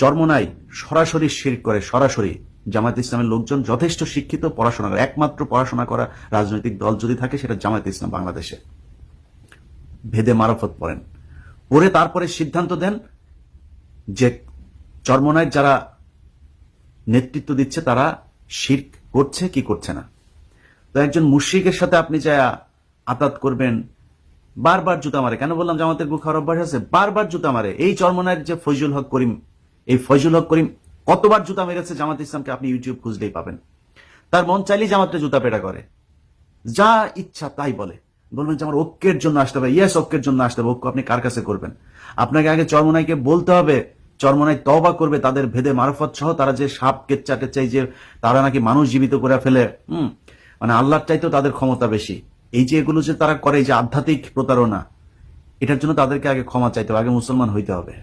চরমোনাই সরাসরি শিরক করে, সরাসরি। জামায়াত ইসলামের লোকজন যথেষ্ট শিক্ষিত, পড়াশোনা করে। একমাত্র পড়াশোনা করা রাজনৈতিক দল যদি থাকে সেটা জামায়াত ইসলাম বাংলাদেশে। ভেদে মারফত পড়েন, পড়ে তারপরে সিদ্ধান্ত দেন যে চরমোনাইর যারা নেতৃত্ব দিচ্ছে তারা শিরক করছে কি করছে না। তো একজন মুশরিকের সাথে আপনি যা আতাত করবেন, বারবার জুতা মারে। কেন বললাম জামাতের বুক খাওয়ার অভ্যাস আছে? বারবার জুতা মারে। এই চরমোনাইর যে ফয়জুল হক করিম, এই ফয়জুল হক করিম কতবার জুতা মেরেছে জামাত ইসলামকে আপনি ইউটিউব খুঁজলেই পাবেন। তার মন চাইলেই জামাতটা জুতা পেটা করে, যা ইচ্ছা তাই বলে। বলবেন যে আমার ঐক্যের জন্য আসতে হবে। ইয়েস, ঐক্যের জন্য আসতে হবে। ঐক্য আপনি কার কাছে করবেন? আপনাকে আগে চরমোনাইকে বলতে হবে, চরমোনাই তওবা করবে তাদের ভেদে মারফত সহ। তারা যে সাপ কেচ্চা টেচ্চাই, যে তারা নাকি মানুষ জীবিত করে ফেলে, মানে আল্লাহর চাইতেও তাদের ক্ষমতা বেশি, এই যে এগুলো যে তারা করে, এই যে আধ্যাত্মিক প্রতারণা, এটার জন্য তাদেরকে আগে ক্ষমা চাইতে হবে, আগে মুসলমান হইতে হবে।